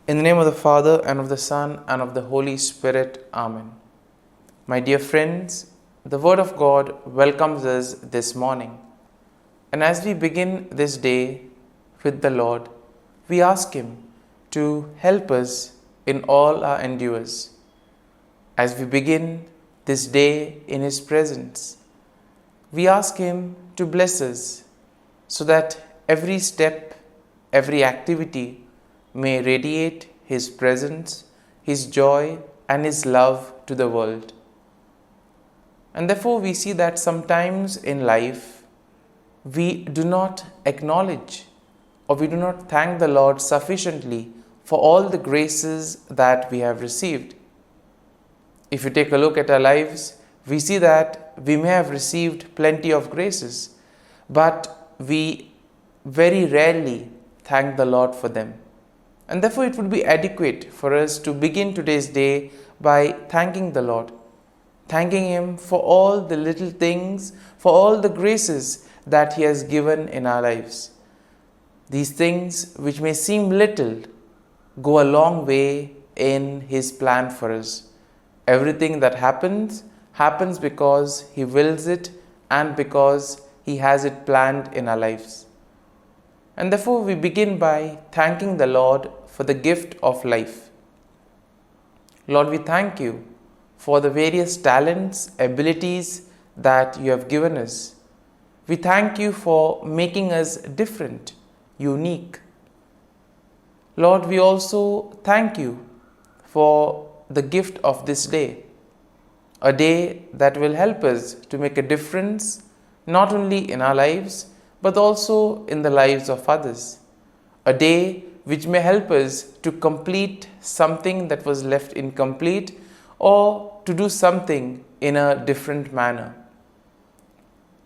In the name of the Father, and of the Son, and of the Holy Spirit. Amen. My dear friends, the Word of God welcomes us this morning. And as we begin this day with the Lord, we ask Him to help us in all our endeavors. As we begin this day in His presence, we ask Him to bless us so that every step, every activity may radiate His presence, His joy, and His love to the world. And therefore we see that sometimes in life we do not acknowledge or we do not thank the Lord sufficiently for all the graces that we have received. If you take a look at our lives, we see that we may have received plenty of graces, but we very rarely thank the Lord for them. And therefore it would be adequate for us to begin today's day by thanking the Lord, thanking Him for all the little things, for all the graces that He has given in our lives. These things which may seem little go a long way in His plan for us. Everything that happens because He wills it and because He has it planned in our lives. And therefore we begin by thanking the Lord for the gift of life. Lord, we thank You for the various talents, abilities that You have given us. We thank You for making us different, unique. Lord, we also thank You for the gift of this day, a day that will help us to make a difference not only in our lives but also in the lives of others. A day which may help us to complete something that was left incomplete or to do something in a different manner.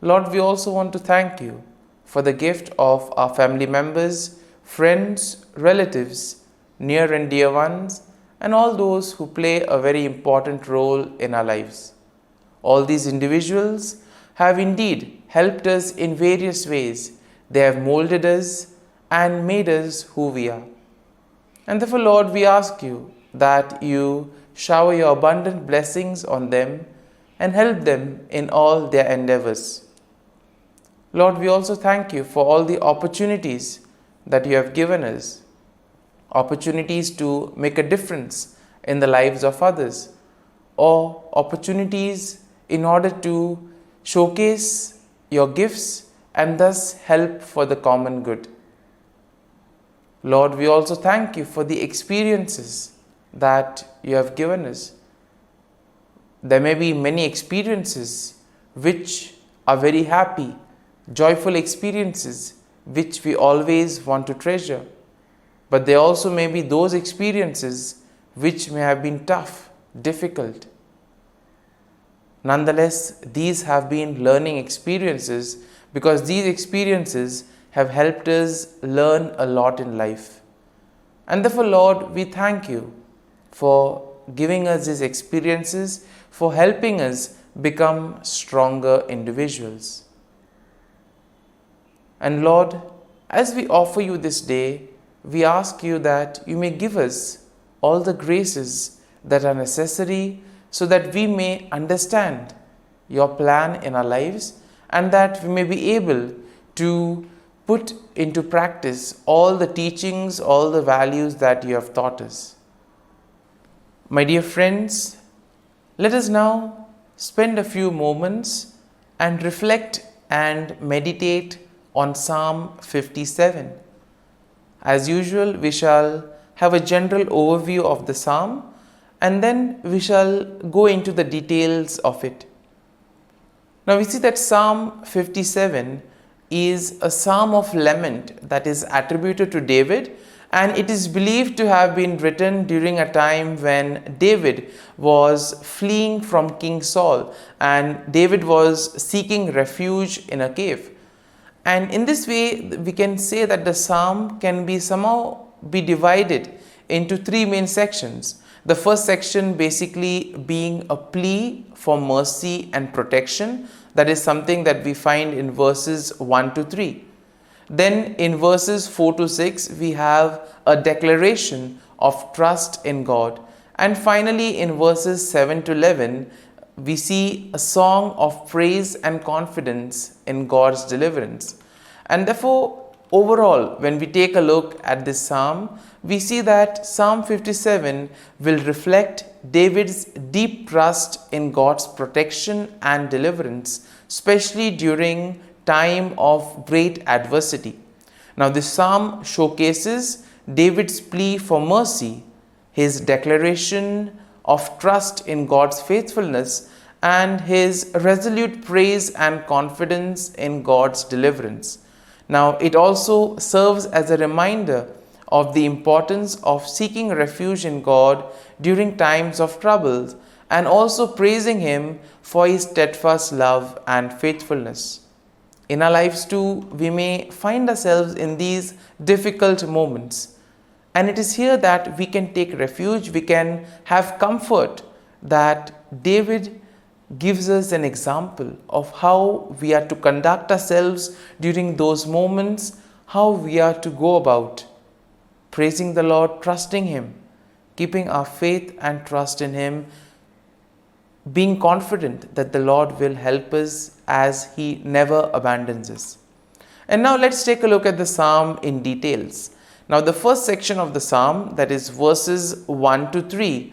Lord, we also want to thank You for the gift of our family members, friends, relatives, near and dear ones, and all those who play a very important role in our lives. All these individuals have indeed helped us in various ways. They have molded us and made us who we are. And therefore, Lord, we ask You that You shower Your abundant blessings on them and help them in all their endeavors. Lord, we also thank You for all the opportunities that You have given us, opportunities to make a difference in the lives of others, or opportunities in order to showcase Your gifts and thus help for the common good. Lord, we also thank You for the experiences that You have given us. There may be many experiences which are very happy, joyful experiences which we always want to treasure. But there also may be those experiences which may have been tough, difficult. Nonetheless, these have been learning experiences because these experiences have helped us learn a lot in life. And therefore, Lord, we thank You for giving us these experiences, for helping us become stronger individuals. And Lord, as we offer You this day, we ask You that You may give us all the graces that are necessary so that we may understand Your plan in our lives and that we may be able to put into practice all the teachings, all the values that You have taught us. My dear friends, let us now spend a few moments and reflect and meditate on Psalm 57. As usual, we shall have a general overview of the psalm and then we shall go into the details of it. Now we see that Psalm 57 is a psalm of lament that is attributed to David, and it is believed to have been written during a time when David was fleeing from King Saul and David was seeking refuge in a cave. And in this way, we can say that the psalm can be somehow be divided into three main sections. The first section basically being a plea for mercy and protection. That is something that we find in verses 1 to 3. Then in verses 4 to 6, we have a declaration of trust in God. And finally, in verses 7 to 11, we see a song of praise and confidence in God's deliverance. And therefore, overall, when we take a look at this psalm, we see that Psalm 57 will reflect David's deep trust in God's protection and deliverance, especially during time of great adversity. Now, this psalm showcases David's plea for mercy, his declaration of trust in God's faithfulness, and his resolute praise and confidence in God's deliverance. Now, it also serves as a reminder of the importance of seeking refuge in God during times of trouble, and also praising Him for His steadfast love and faithfulness. In our lives too, we may find ourselves in these difficult moments. And it is here that we can take refuge, we can have comfort that David gives us an example of how we are to conduct ourselves during those moments, how we are to go about praising the Lord, trusting Him, keeping our faith and trust in Him, being confident that the Lord will help us as He never abandons us. And now let's take a look at the psalm in details. Now, the first section of the psalm, that is verses 1 to 3,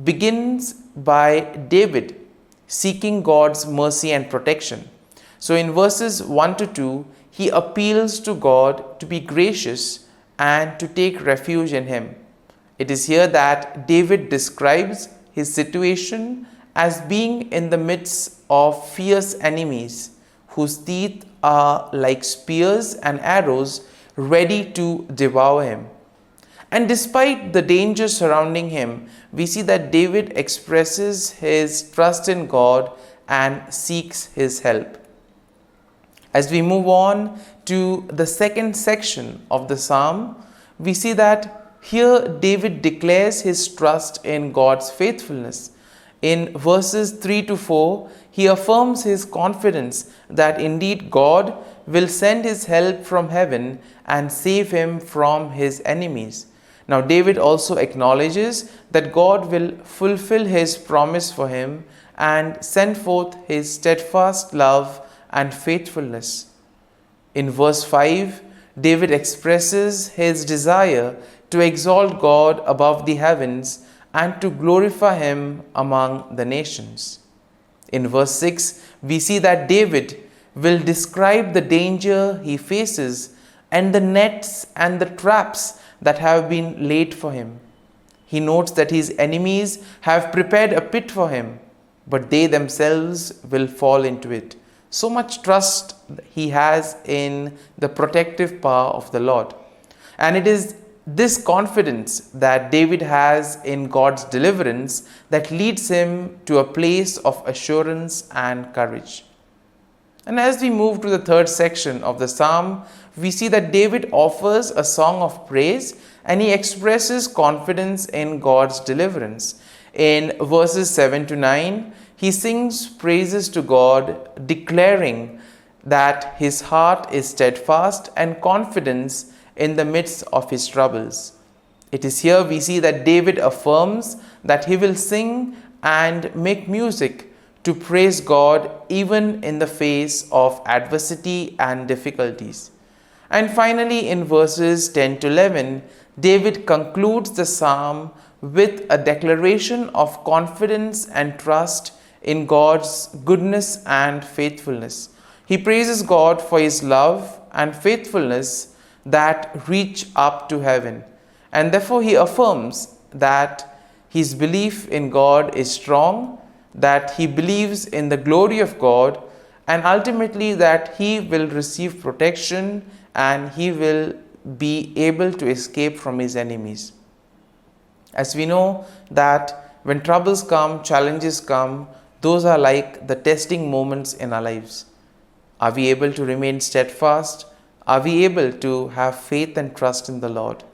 begins by David seeking God's mercy and protection. So, in verses 1 to 2, he appeals to God to be gracious and to take refuge in Him. It is here that David describes his situation as being in the midst of fierce enemies whose teeth are like spears and arrows ready to devour him. And despite the danger surrounding him, we see that David expresses his trust in God and seeks His help. As we move on to the second section of the psalm, we see that here David declares his trust in God's faithfulness. In verses 3 to 4, he affirms his confidence that indeed God will send His help from heaven and save him from his enemies. Now, David also acknowledges that God will fulfill His promise for him and send forth His steadfast love and faithfulness. In verse 5, David expresses his desire to exalt God above the heavens and to glorify Him among the nations. In verse 6, we see that David will describe the danger he faces and the nets and the traps that have been laid for him. He notes that his enemies have prepared a pit for him, but they themselves will fall into it. So much trust he has in the protective power of the Lord. And it is this confidence that David has in God's deliverance that leads him to a place of assurance and courage. And as we move to the third section of the psalm, we see that David offers a song of praise and he expresses confidence in God's deliverance. In verses 7 to 9, he sings praises to God, declaring that his heart is steadfast and confidence in the midst of his troubles. It is here we see that David affirms that he will sing and make music to praise God even in the face of adversity and difficulties. And finally, in verses 10 to 11, David concludes the psalm with a declaration of confidence and trust in God's goodness and faithfulness. He praises God for His love and faithfulness that reach up to heaven. And therefore he affirms that his belief in God is strong, that he believes in the glory of God, and ultimately that he will receive protection and he will be able to escape from his enemies. As we know that when troubles come, challenges come, those are like the testing moments in our lives. Are we able to remain steadfast? Are we able to have faith and trust in the Lord?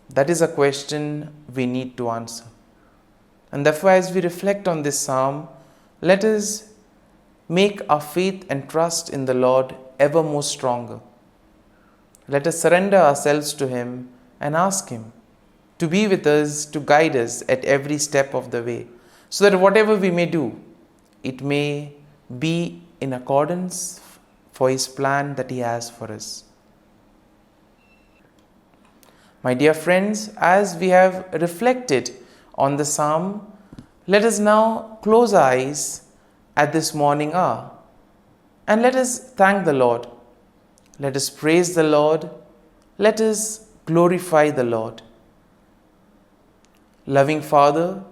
That is a question we need to answer. And therefore, as we reflect on this psalm, let us make our faith and trust in the Lord ever more stronger. Let us surrender ourselves to Him and ask Him to be with us, to guide us at every step of the way, so that whatever we may do, it may be in accordance for His plan that He has for us. My dear friends, as we have reflected on the psalm, let us now close our eyes at this morning hour and let us thank the Lord. Let us praise the Lord. Let us glorify the Lord. Loving Father,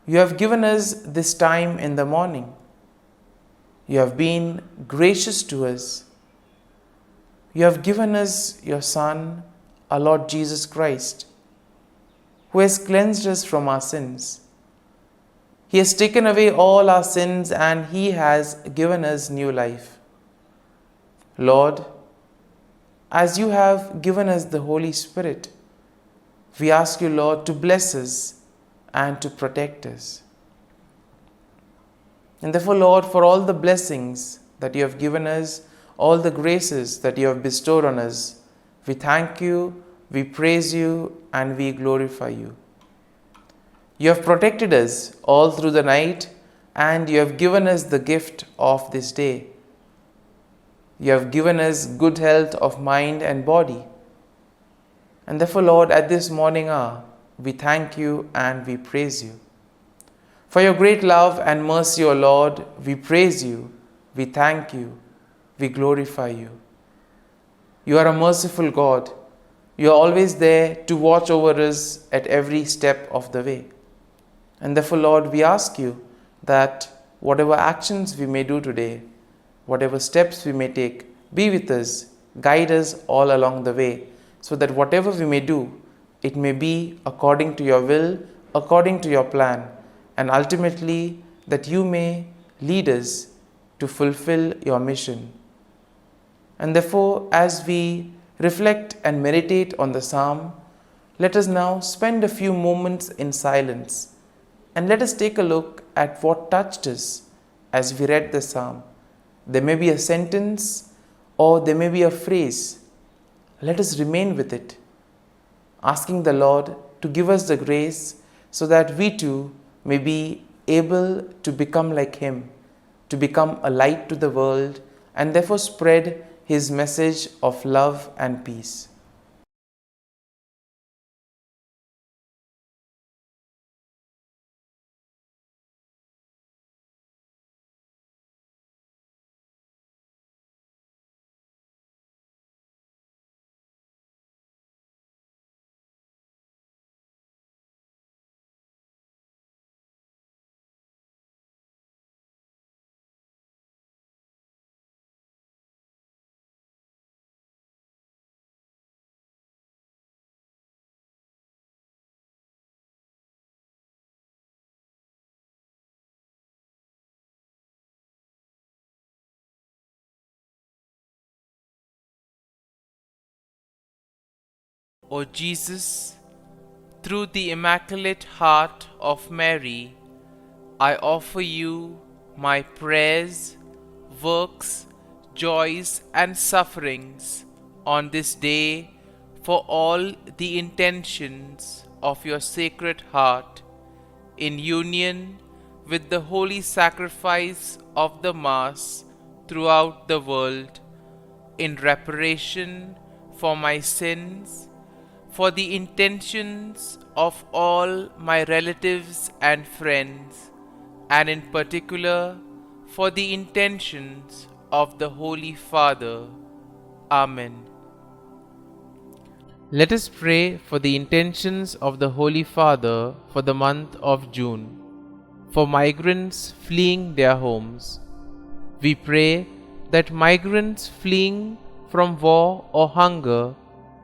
you have given us this time in the morning. You have been gracious to us. You have given us your Son, our Lord Jesus Christ, who has cleansed us from our sins. He has taken away all our sins and He has given us new life. Lord, as you have given us the Holy Spirit, we ask you, Lord, to bless us and to protect us. And therefore, Lord, for all the blessings that you have given us, all the graces that you have bestowed on us, we thank you, we praise you, and we glorify you. You have protected us all through the night, and you have given us the gift of this day. You have given us good health of mind and body. And therefore, Lord, at this morning hour, we thank you and we praise you. For your great love and mercy, O Lord, we praise you, we thank you, we glorify you. You are a merciful God. You are always there to watch over us at every step of the way. And therefore, Lord, we ask you that whatever actions we may do today, whatever steps we may take, be with us, guide us all along the way, so that whatever we may do, it may be according to your will, according to your plan, and ultimately that you may lead us to fulfill your mission. And therefore, as we reflect and meditate on the psalm, let us now spend a few moments in silence and let us take a look at what touched us as we read the psalm. There may be a sentence or there may be a phrase. Let us remain with it, asking the Lord to give us the grace so that we too may be able to become like Him, to become a light to the world, and therefore spread His message of love and peace. O Jesus, through the Immaculate Heart of Mary, I offer you my prayers, works, joys, and sufferings on this day for all the intentions of your Sacred Heart, in union with the holy sacrifice of the Mass throughout the world, in reparation for my sins, for the intentions of all my relatives and friends, and in particular for the intentions of the Holy Father. Amen. Let us pray for the intentions of the Holy Father for the month of June, for migrants fleeing their homes. We pray that migrants fleeing from war or hunger,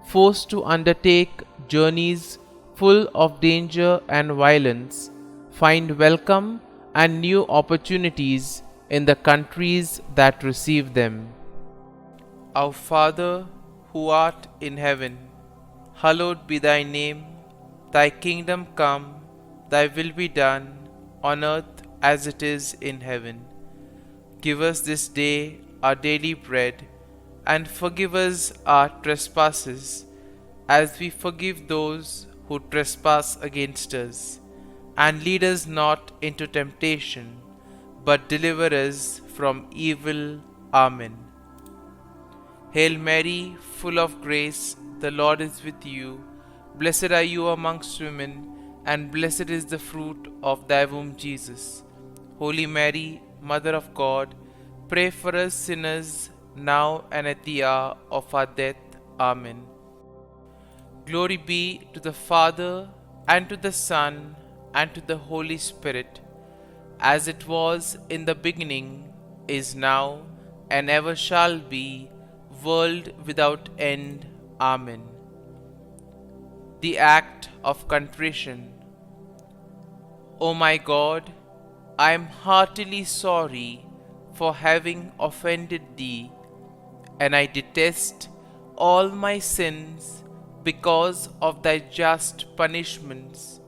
forced to undertake journeys full of danger and violence, find welcome and new opportunities in the countries that receive them. Our Father, who art in heaven, hallowed be thy name. Thy kingdom come, thy will be done, on earth as it is in heaven. Give us this day our daily bread, and forgive us our trespasses, as we forgive those who trespass against us. And lead us not into temptation, but deliver us from evil. Amen. Hail Mary, full of grace, the Lord is with you. Blessed are you amongst women, and blessed is the fruit of thy womb, Jesus. Holy Mary, Mother of God, pray for us sinners, now and at the hour of our death. Amen. Glory be to the Father, and to the Son, and to the Holy Spirit, as it was in the beginning, is now, and ever shall be, world without end. Amen. The Act of Contrition. O my God, I am heartily sorry for having offended Thee, and I detest all my sins because of Thy just punishments,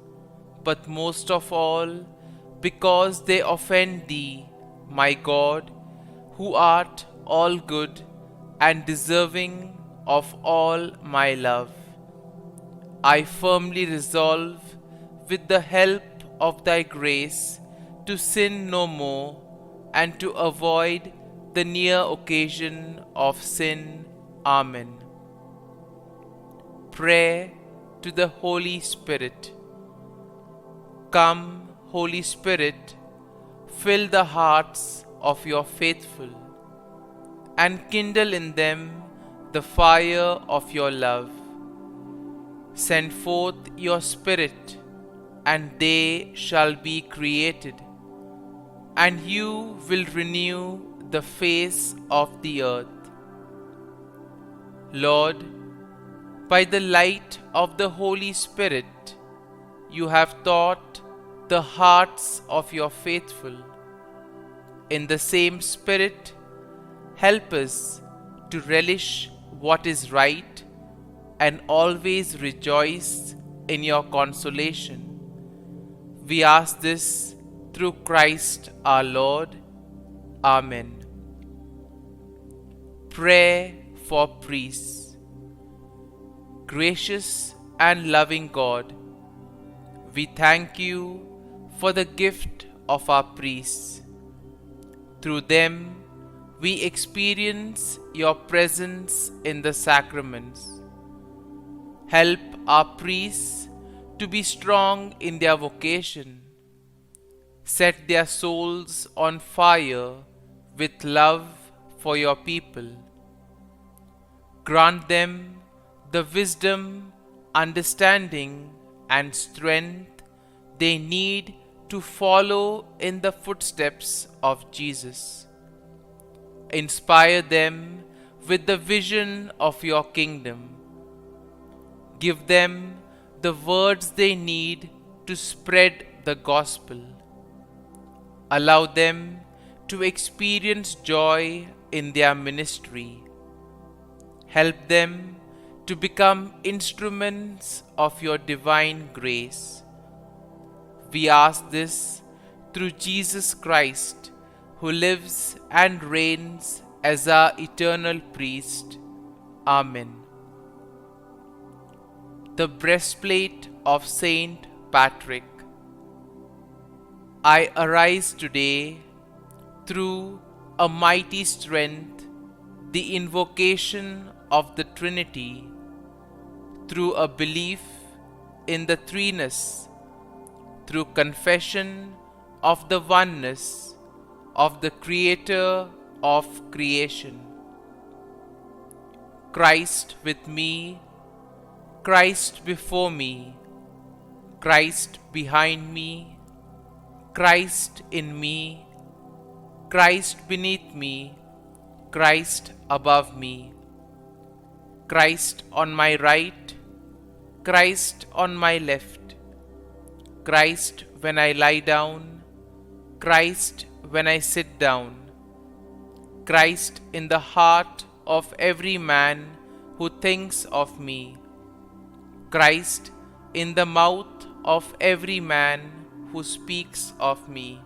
but most of all because they offend Thee, my God, who art all good and deserving of all my love. I firmly resolve, with the help of Thy grace, to sin no more, and to avoid the near occasion of sin. Amen. Prayer to the Holy Spirit. Come, Holy Spirit, fill the hearts of your faithful, and kindle in them the fire of your love. Send forth your Spirit, and they shall be created, and you will renew the face of the earth. Lord, by the light of the Holy Spirit, you have taught the hearts of your faithful. In the same Spirit, help us to relish what is right and always rejoice in your consolation. We ask this through Christ our Lord. Amen. Prayer for priests. Gracious and loving God, we thank you for the gift of our priests. Through them, we experience your presence in the sacraments. Help our priests to be strong in their vocation. Set their souls on fire with love for your people. Grant them the wisdom, understanding, and strength they need to follow in the footsteps of Jesus. Inspire them with the vision of your kingdom. Give them the words they need to spread the gospel. Allow them to experience joy in their ministry. Help them to become instruments of your divine grace. We ask this through Jesus Christ, who lives and reigns as our eternal priest. Amen. The breastplate of Saint Patrick. I arise today through a mighty strength, the invocation of the Trinity, through a belief in the threeness, through confession of the oneness of the Creator of creation. Christ with me, Christ before me, Christ behind me, Christ in me, Christ beneath me, Christ above me, Christ on my right, Christ on my left, Christ when I lie down, Christ when I sit down, Christ in the heart of every man who thinks of me, Christ in the mouth of every man who speaks of me,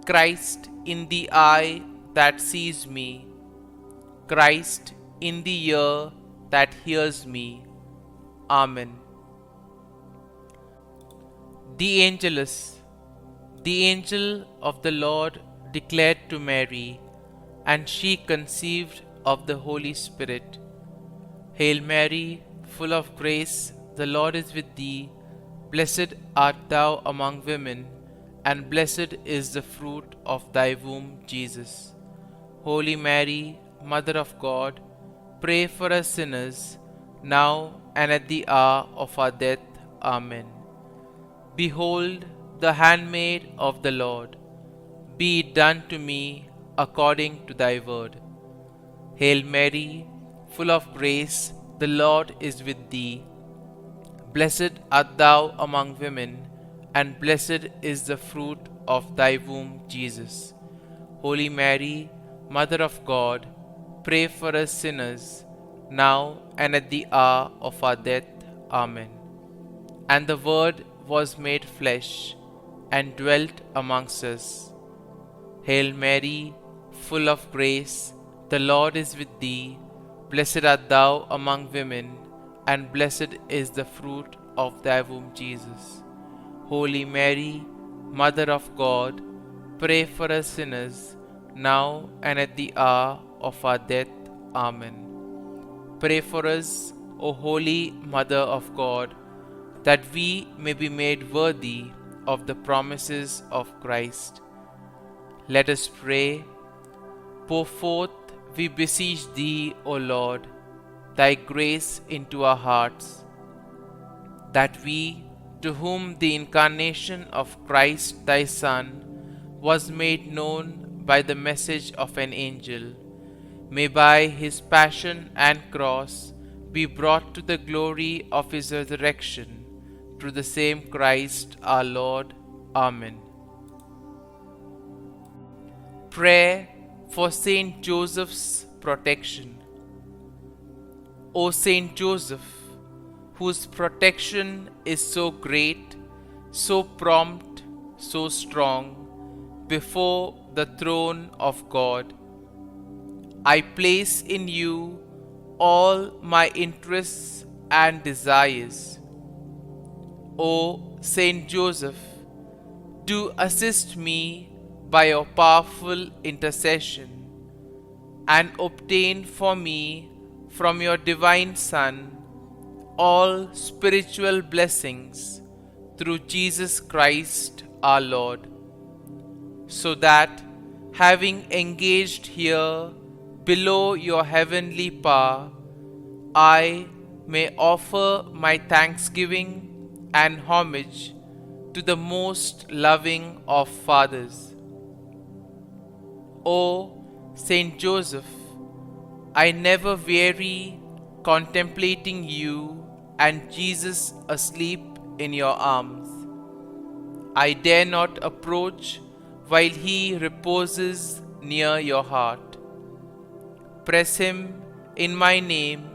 Christ in the eye that sees me, Christ in the ear that hears me. Amen. The Angelus. The angel of the Lord declared to Mary, and she conceived of the Holy Spirit. Hail Mary, full of grace, the Lord is with thee. Blessed art thou among women, and blessed is the fruit of thy womb, Jesus. Holy Mary, Mother of God, pray for us sinners, now and at the hour of our death. Amen. Behold, the handmaid of the Lord. Be it done to me according to thy word. Hail Mary, full of grace, the Lord is with thee. Blessed art thou among women, and blessed is the fruit of thy womb, Jesus. Holy Mary, Mother of God, pray for us sinners, now and at the hour of our death. Amen. And the Word was made flesh, and dwelt amongst us. Hail Mary, full of grace, the Lord is with thee. Blessed art thou among women, and blessed is the fruit of thy womb, Jesus. Holy Mary, Mother of God, pray for us sinners, now and at the hour of our death. Amen. Pray for us, O Holy Mother of God, that we may be made worthy of the promises of Christ. Let us pray. Pour forth, we beseech thee, O Lord, thy grace into our hearts, that we, to whom the incarnation of Christ thy Son was made known by the message of an angel, may by his passion and cross be brought to the glory of his resurrection, through the same Christ our Lord. Amen. Prayer for Saint Joseph's protection. O Saint Joseph, whose protection is so great, so prompt, so strong, before the throne of God, I place in you all my interests and desires. O Saint Joseph, do assist me by your powerful intercession, and obtain for me from your divine Son all spiritual blessings through Jesus Christ our Lord, so that, having engaged here below your heavenly power, I may offer my thanksgiving and homage to the most loving of fathers. O Saint Joseph, I never weary contemplating you and Jesus asleep in your arms. I dare not approach while he reposes near your heart. Press him in my name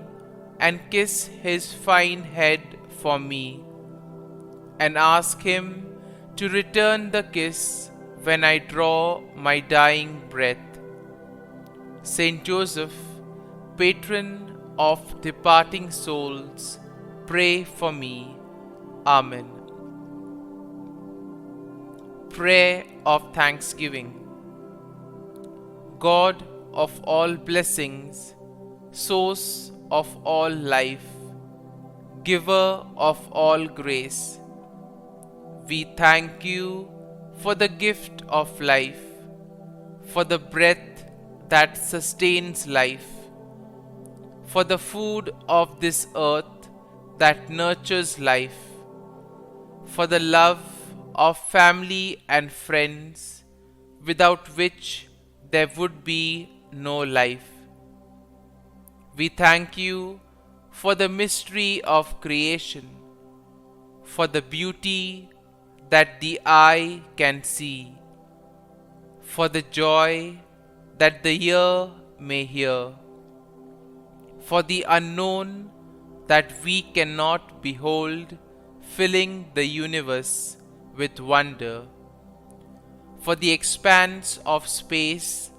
and kiss his fine head for me, and ask him to return the kiss when I draw my dying breath. Saint Joseph, patron of departing souls, pray for me. Amen. Prayer of Thanksgiving. God of all blessings, source of all life, giver of all grace, we thank you for the gift of life, for the breath that sustains life, for the food of this earth that nurtures life, for the love of family and friends, without which there would be no life. We thank you for the mystery of creation, for the beauty that the eye can see, for the joy that the ear may hear, for the unknown that we cannot behold, filling the universe with wonder, for the expanse of space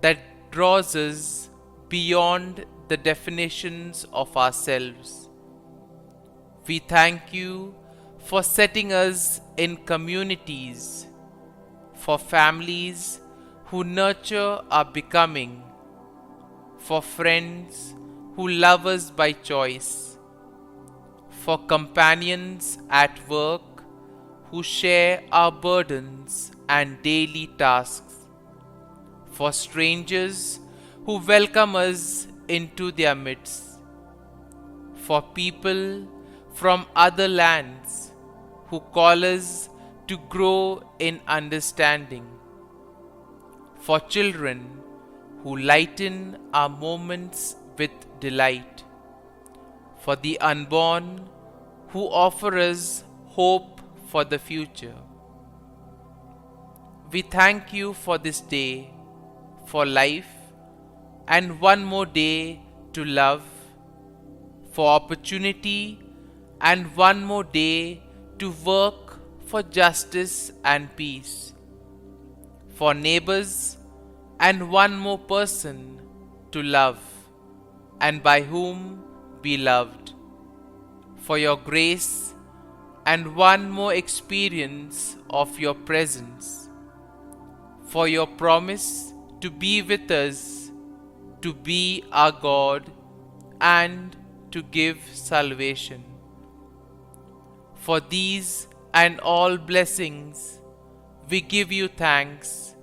that draws us beyond the definitions of ourselves. We thank you for setting us in communities, for families who nurture our becoming, for friends who love us by choice, for companions at work who share our burdens and daily tasks, for strangers who welcome us into their midst, for people from other lands who call us to grow in understanding, for children who lighten our moments with delight, for the unborn who offer us hope for the future. We thank you for this day, for life, and one more day to love, for opportunity, and one more day to work for justice and peace, for neighbors, and one more person to love, and by whom be loved, for your grace, and one more experience of your presence, for your promise to be with us, to be our God, and to give salvation. For these and all blessings, we give you thanks,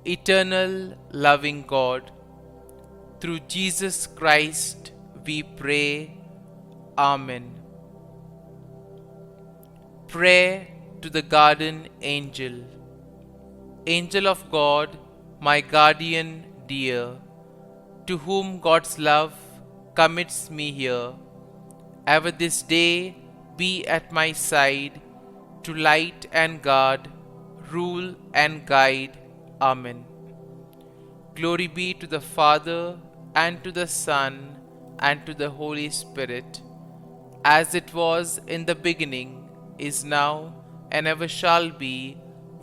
eternal loving God. Through Jesus Christ we pray. Amen. Prayer to the Guardian Angel. Angel of God, my guardian dear, to whom God's love commits me here, ever this day be at my side, to light and guard, rule and guide. Amen. Glory be to the Father, and to the Son, and to the Holy Spirit, as it was in the beginning, is now, and ever shall be,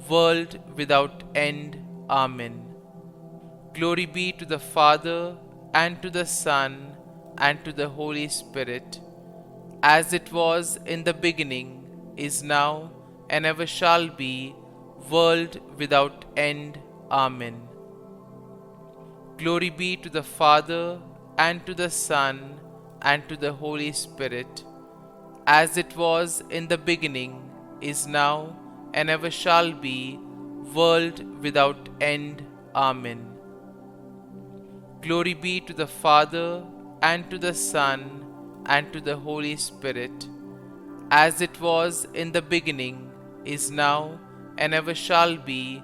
world without end. Amen. Glory be to the Father, and to the Son, and to the Holy Spirit, as it was in the beginning, is now, and ever shall be, world without end. Amen. Glory be to the Father, and to the Son, and to the Holy Spirit, as it was in the beginning, is now, and ever shall be, world without end. Amen. Glory be to the Father, and to the Son, and to the Holy Spirit, as it was in the beginning, is now, and ever shall be,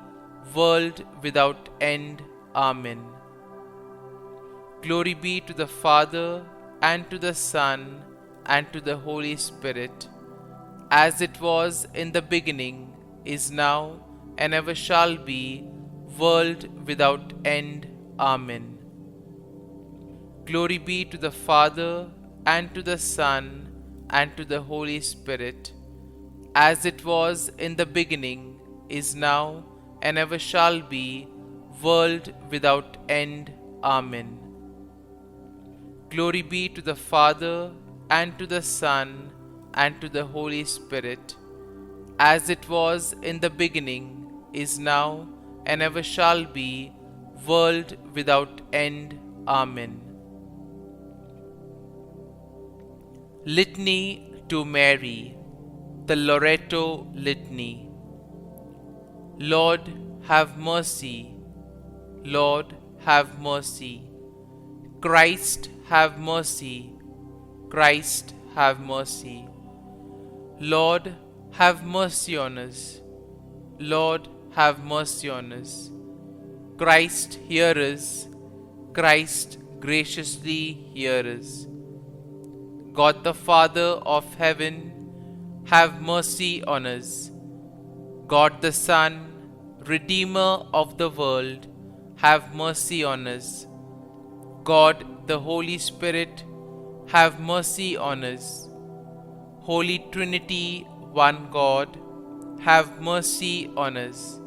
world without end. Amen. Glory be to the Father, and to the Son, and to the Holy Spirit, as it was in the beginning, is now, and ever shall be, world without end. Amen. Glory be to the Father, and to the Son, and to the Holy Spirit, as it was in the beginning, is now, and ever shall be, world without end. Amen. Glory be to the Father, and to the Son, and to the Holy Spirit, as it was in the beginning, is now, and ever shall be, world without end. Amen. Litany to Mary, the Loreto Litany. Lord, have mercy. Lord, have mercy. Christ, have mercy. Christ, have mercy. Lord, have mercy on us. Lord, have mercy on us. Christ, hear us. Christ, graciously hear us. God the Father of heaven, have mercy on us. God the Son, Redeemer of the world, have mercy on us. God the Holy Spirit, have mercy on us. Holy Trinity, one God, have mercy on us.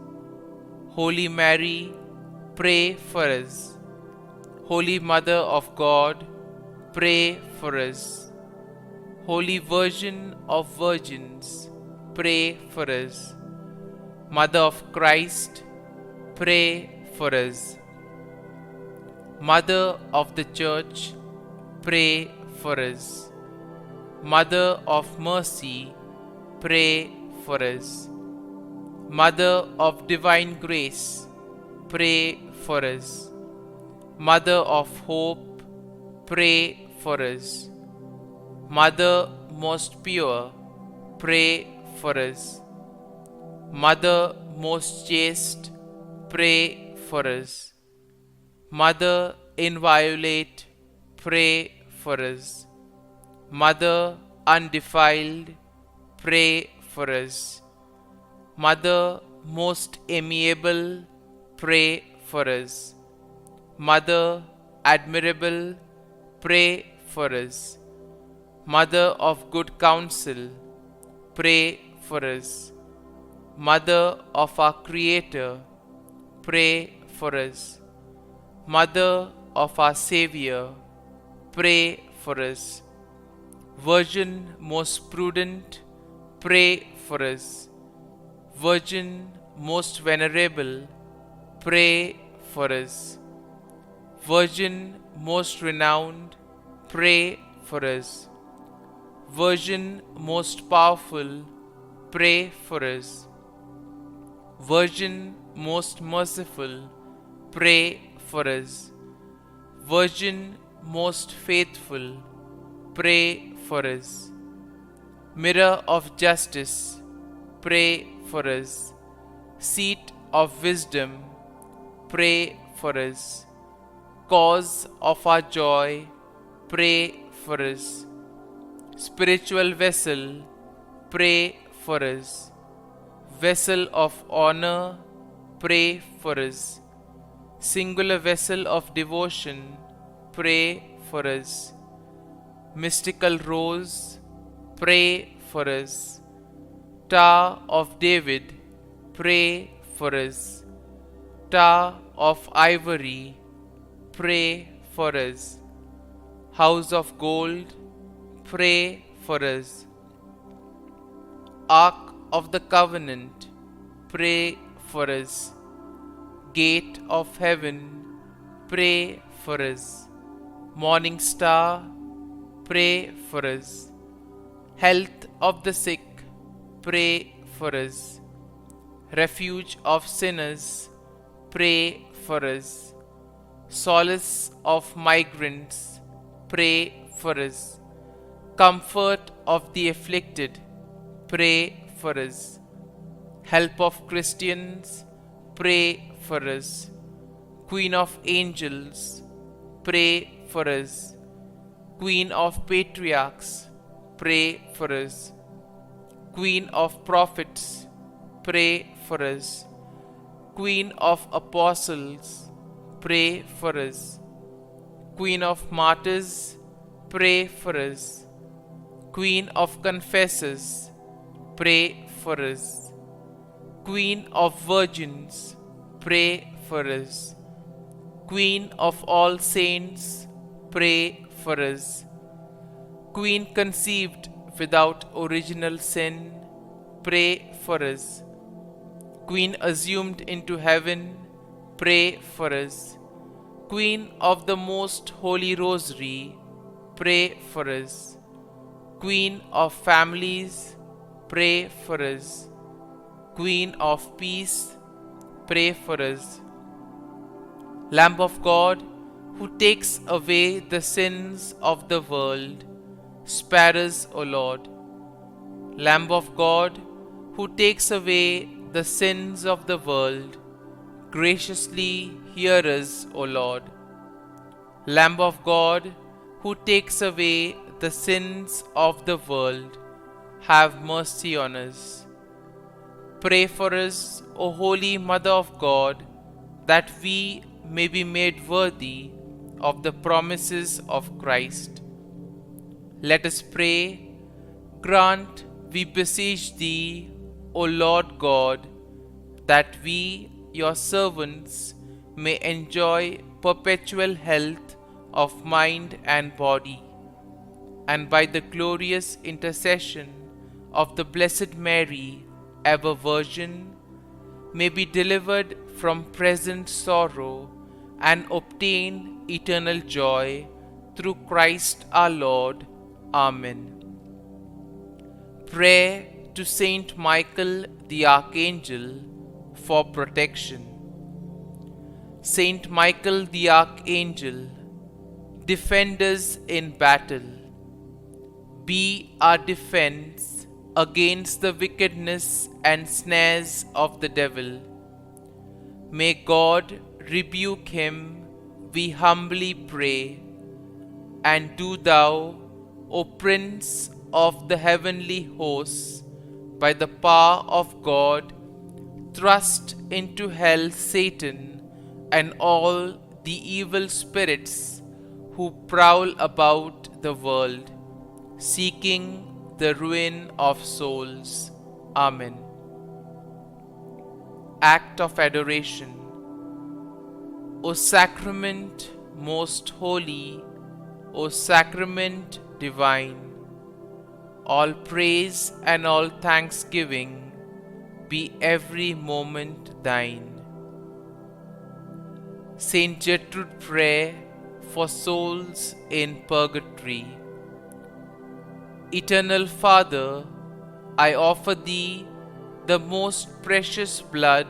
Holy Mary, pray for us. Holy Mother of God, pray for us. Holy Virgin of Virgins, pray for us. Mother of Christ, pray for us. Mother of the Church, pray for us. Mother of Mercy, pray for us. Mother of Divine Grace, pray for us. Mother of Hope, pray for us. Mother most pure, pray for us. Mother most chaste, pray for us. Mother inviolate, pray for us. Mother undefiled, pray for us. Mother most amiable, pray for us. Mother admirable, pray for us. Mother of good counsel, pray for us. Mother of our Creator, pray for us. Mother of our Xavier, pray for us. Virgin most prudent, pray for us. Virgin most venerable, pray for us. Virgin most renowned, pray for us. Virgin most powerful, pray for us. Virgin most merciful, pray for us. Virgin most faithful, pray for us. Mirror of justice, pray for us. Seat of wisdom, pray for us. Cause of our joy, pray for us. Spiritual vessel, pray for us. Vessel of honor, pray for us. Singular vessel of devotion, pray for us. Mystical rose, pray for us. Tower of David, pray for us. Tower of ivory, pray for us. House of gold, pray for us. Ark of the covenant, pray for us. Gate of heaven, pray for us. Morning star, pray for us. Health of the sick, pray for us. Refuge of sinners, pray for us. Solace of migrants, pray for us. Comfort of the afflicted, pray for us. Help of Christians, pray for us. Queen of angels, pray for us. Queen of patriarchs, pray for us. Queen of prophets, pray for us. Queen of apostles, pray for us. Queen of martyrs, pray for us. Queen of confessors, pray for us. Queen of virgins, pray for us. Queen of all saints, pray for us. Queen conceived without original sin, pray for us. Queen assumed into heaven, pray for us. Queen of the most holy rosary, pray for us. Queen of families, pray for us. Queen of peace, pray for us. Lamb of God, who takes away the sins of the world, spare us, O Lord. Lamb of God, who takes away the sins of the world, graciously hear us, O Lord. Lamb of God, who takes away the sins of the world, have mercy on us. Pray for us, O Holy Mother of God, that we may be made worthy of the promises of Christ. Let us pray. Grant, we beseech Thee, O Lord God, that we, Your servants, may enjoy perpetual health of mind and body, and by the glorious intercession of the Blessed Mary, ever Virgin, may be delivered from present sorrow and obtain eternal joy through Christ our Lord. Amen. Prayer to Saint Michael the Archangel for protection. Saint Michael the Archangel, defend us in battle. Be our defense against the wickedness and snares of the devil. May God rebuke him, we humbly pray. And do thou, O Prince of the heavenly hosts, by the power of God, thrust into hell Satan and all the evil spirits who prowl about the world, seeking the ruin of souls. Amen. Act of Adoration. O Sacrament most holy, O Sacrament divine, all praise and all thanksgiving be every moment thine. Saint Gertrude Prayer for souls in purgatory. Eternal Father, I offer Thee the most precious blood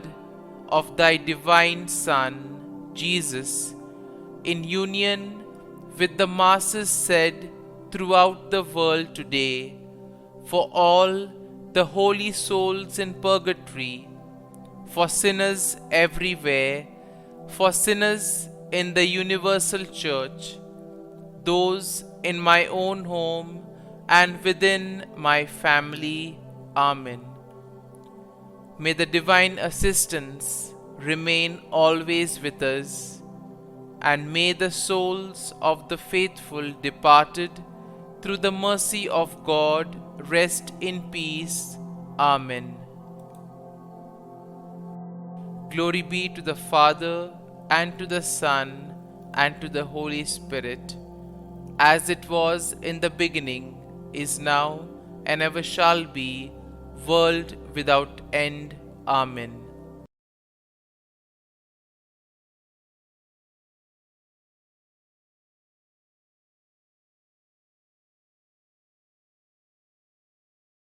of Thy divine Son, Jesus, in union with the masses said throughout the world today, for all the holy souls in purgatory, for sinners everywhere, for sinners in the universal church, those in my own home and within my family. Amen. May the divine assistance remain always with us, and may the souls of the faithful departed through the mercy of God rest in peace. Amen. Glory be to the Father, and to the Son, and to the Holy Spirit, as it was in the beginning, is now, and ever shall be, world without end. Amen.